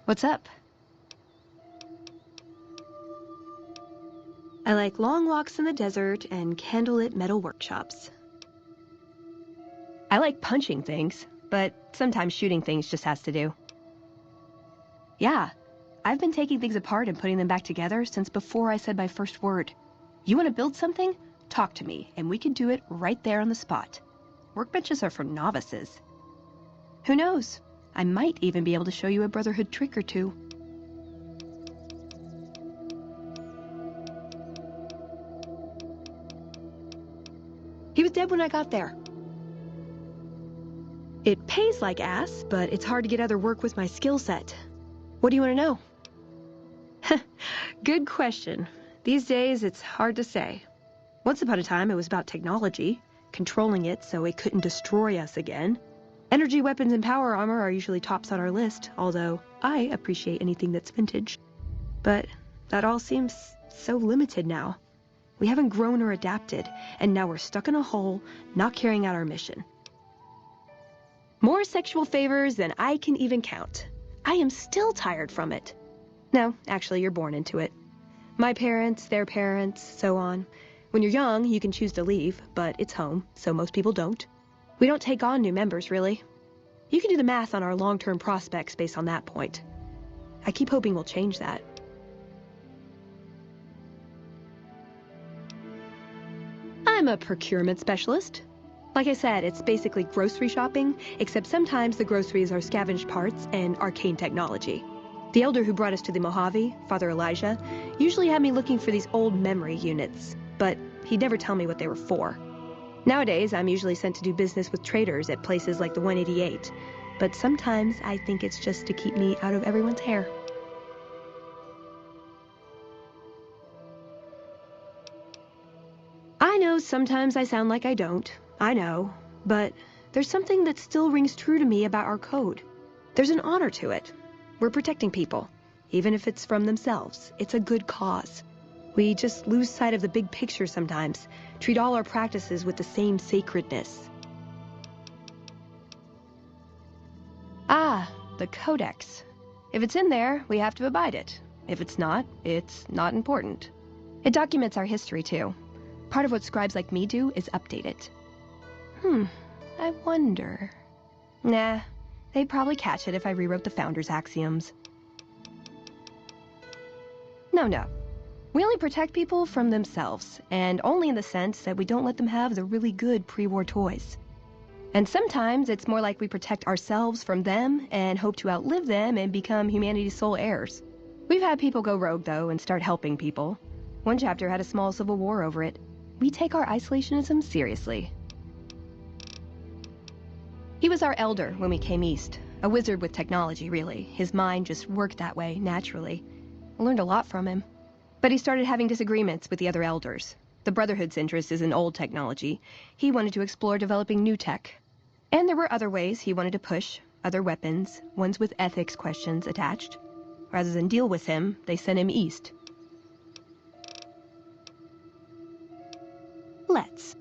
What's up? I like long walks in the desert and candlelit metal workshops. I like punching things, but sometimes shooting things just has to do. Yeah, I've been taking things apart and putting them back together since before I said my first word. You want to build something? Talk to me, and we can do it right there on the spot. Workbenches are for novices. Who knows? I might even be able to show you a Brotherhood trick or two. He was dead when I got there. It pays like ass, but it's hard to get other work with my skill set. What do you want to know? Good question. These days, it's hard to say. Once upon a time, it was about technology, controlling it so it couldn't destroy us again. Energy weapons and power armor are usually tops on our list, although I appreciate anything that's vintage. But that all seems so limited now. We haven't grown or adapted, and now we're stuck in a hole, not carrying out our mission. More sexual favors than I can even count. I am still tired from it. No, actually, you're born into it. My parents, their parents, so on. When you're young, you can choose to leave, but it's home, so most people don't. We don't take on new members, really. You can do the math on our long-term prospects based on that point. I keep hoping we'll change that. I'm a procurement specialist. Like I said, it's basically grocery shopping, except sometimes the groceries are scavenged parts and arcane technology. The elder who brought us to the Mojave, Father Elijah, usually had me looking for these old memory units, but he'd never tell me what they were for. Nowadays, I'm usually sent to do business with traders at places like the 188, but sometimes I think it's just to keep me out of everyone's hair. I know sometimes I sound like I don't. I know. But there's something that still rings true to me about our code. There's an honor to it. We're protecting people. Even if it's from themselves, it's a good cause. We just lose sight of the big picture sometimes, treat all our practices with the same sacredness. Ah, the Codex. If it's in there, we have to abide it. If it's not important. It documents our history, too. Part of what scribes like me do is update it. I wonder... Nah, they'd probably catch it if I rewrote the Founder's Axioms. No. We only protect people from themselves, and only in the sense that we don't let them have the really good pre-war toys. And sometimes it's more like we protect ourselves from them and hope to outlive them and become humanity's sole heirs. We've had people go rogue, though, and start helping people. One chapter had a small civil war over it. We take our isolationism seriously. He was our elder when we came east. A wizard with technology, really. His mind just worked that way, naturally. I learned a lot from him. But he started having disagreements with the other elders. The Brotherhood's interest is in old technology. He wanted to explore developing new tech. And there were other ways he wanted to push, other weapons, ones with ethics questions attached. Rather than deal with him, they sent him east. Let's.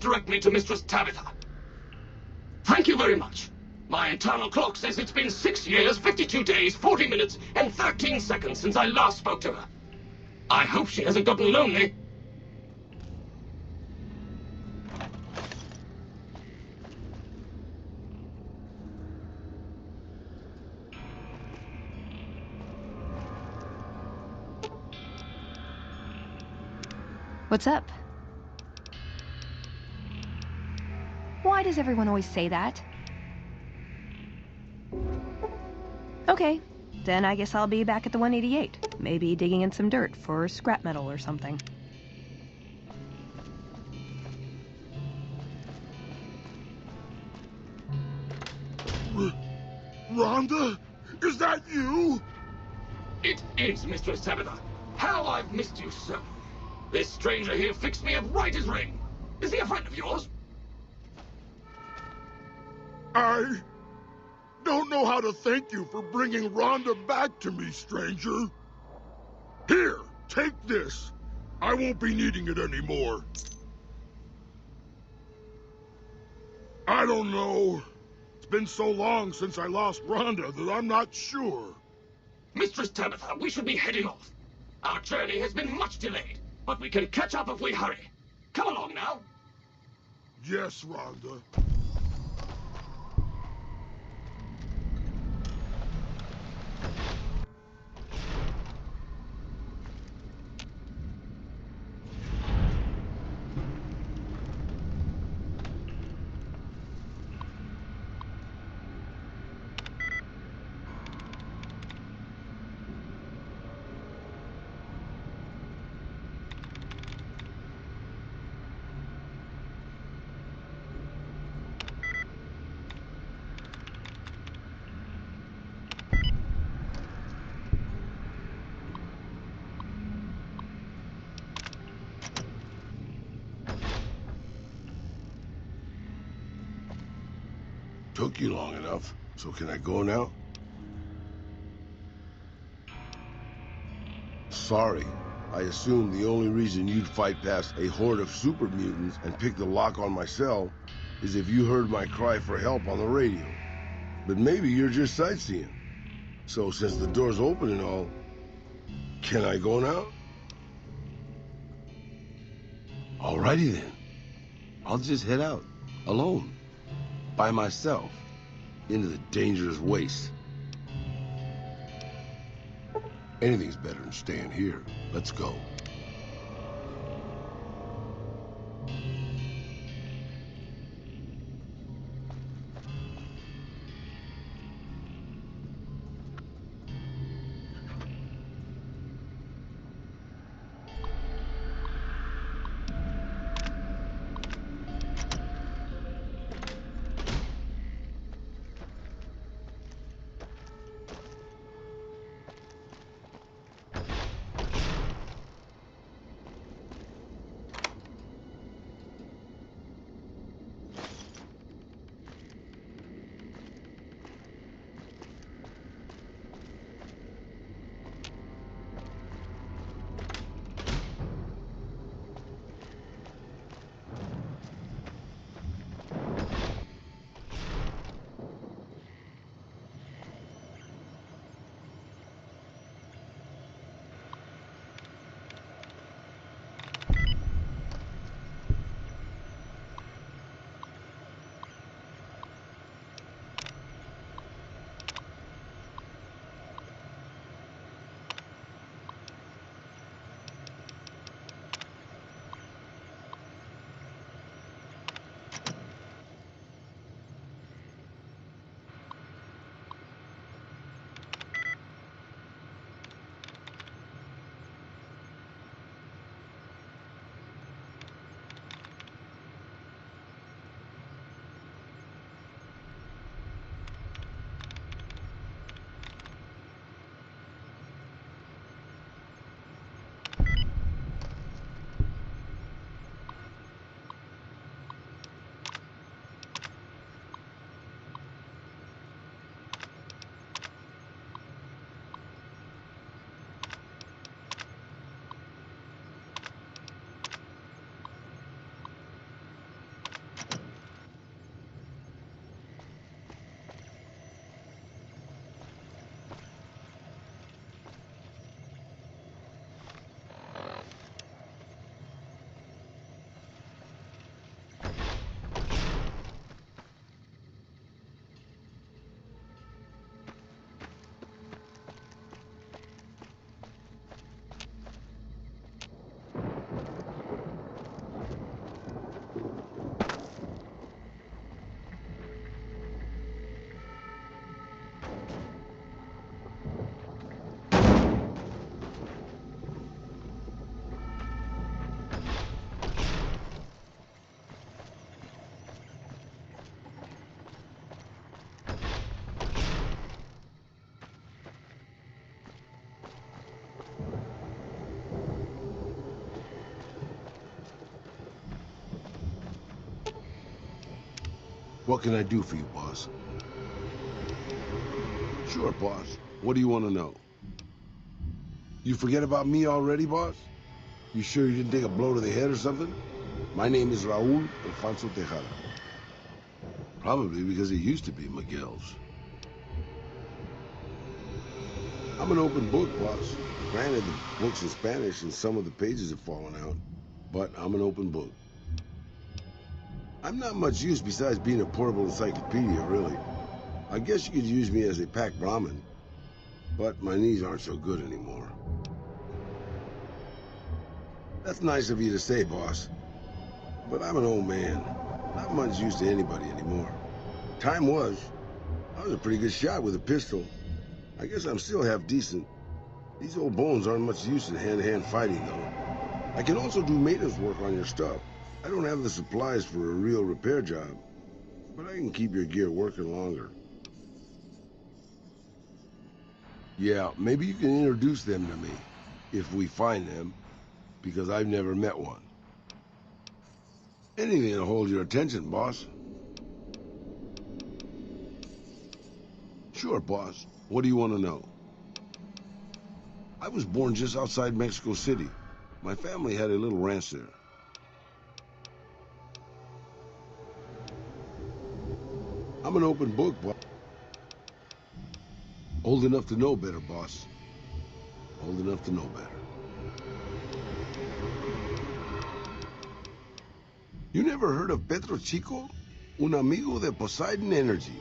direct me to Mistress Tabitha. Thank you very much. My internal clock says it's been 6 years, 52 days, 40 minutes, and 13 seconds since I last spoke to her. I hope she hasn't gotten lonely. What's up? Why does everyone always say that? Okay, then I guess I'll be back at the 188. Maybe digging in some dirt for scrap metal or something. Rhonda? Is that you? It is, Mistress Tabitha. How I've missed you so. This stranger here fixed me up right as rain. Is he a friend of yours? I don't know how to thank you for bringing Rhonda back to me, stranger. Here, take this. I won't be needing it anymore. I don't know. It's been so long since I lost Rhonda that I'm not sure. Mistress Tabitha, we should be heading off. Our journey has been much delayed, but we can catch up if we hurry. Come along now. Yes, Rhonda. Took you long enough, so can I go now? Sorry. I assumed the only reason you'd fight past a horde of super mutants and pick the lock on my cell is if you heard my cry for help on the radio. But maybe you're just sightseeing. So since the door's open and all, can I go now? Alrighty then. I'll just head out, alone. By myself, into the dangerous waste. Anything's better than staying here. Let's go. What can I do for you, boss? Sure, boss. What do you want to know? You forget about me already, boss? You sure you didn't take a blow to the head or something? My name is Raul Alfonso Tejada. Probably because it used to be Miguel's. I'm an open book, boss. Granted, the book's in Spanish and some of the pages have fallen out, but I'm an open book. I'm not much use besides being a portable encyclopedia, really. I guess you could use me as a pack Brahmin, but my knees aren't so good anymore. That's nice of you to say, boss. But I'm an old man. Not much use to anybody anymore. Time was. I was a pretty good shot with a pistol. I guess I'm still half decent. These old bones aren't much use in hand-to-hand fighting, though. I can also do maintenance work on your stuff. I don't have the supplies for a real repair job, but I can keep your gear working longer. Yeah, maybe you can introduce them to me, if we find them, because I've never met one. Anything to hold your attention, boss. Sure, boss. What do you want to know? I was born just outside Mexico City. My family had a little ranch there. I'm an open book, boss. Old enough to know better, boss. Old enough to know better. You never heard of Petro Chico? Un amigo de Poseidon Energy.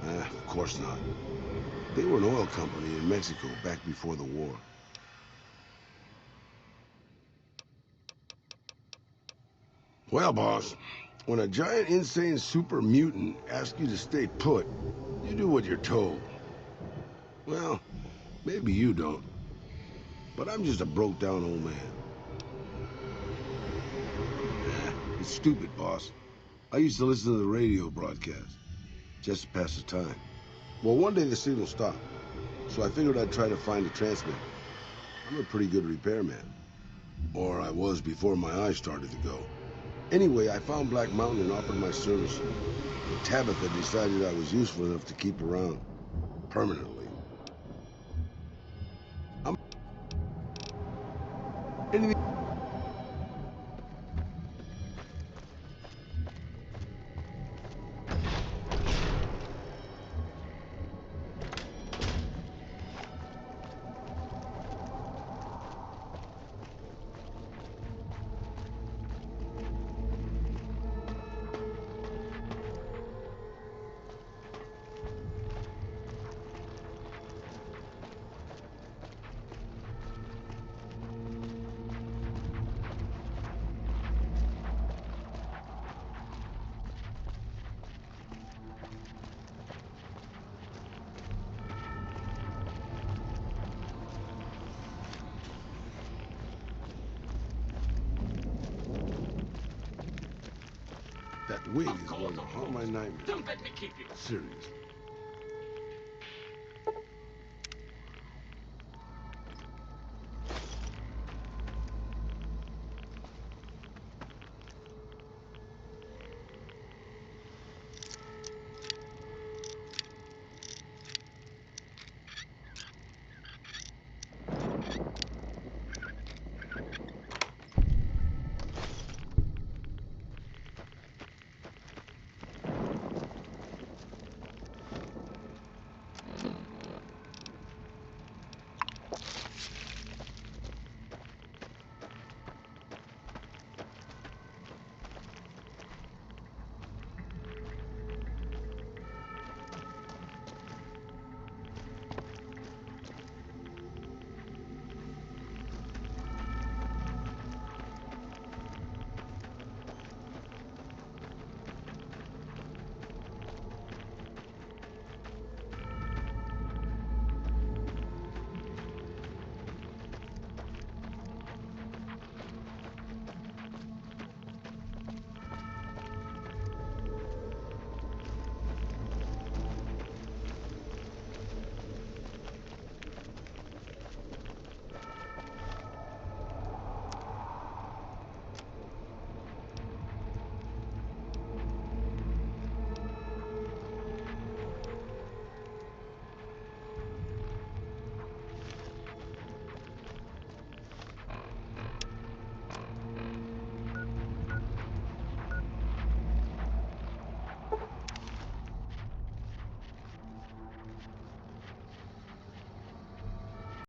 Of course not. They were an oil company in Mexico back before the war. Well, boss, when a giant insane super mutant asks you to stay put, you do what you're told. Well, maybe you don't. But I'm just a broke-down old man. It's stupid, boss. I used to listen to the radio broadcast, just to pass the time. Well, one day the signal stopped, so I figured I'd try to find a transmitter. I'm a pretty good repairman. Or I was before my eyes started to go. Anyway, I found Black Mountain and offered my services. But Tabitha decided I was useful enough to keep around. Permanently. Anything... That wig is going to haunt my nightmares. Don't let me keep you. Seriously.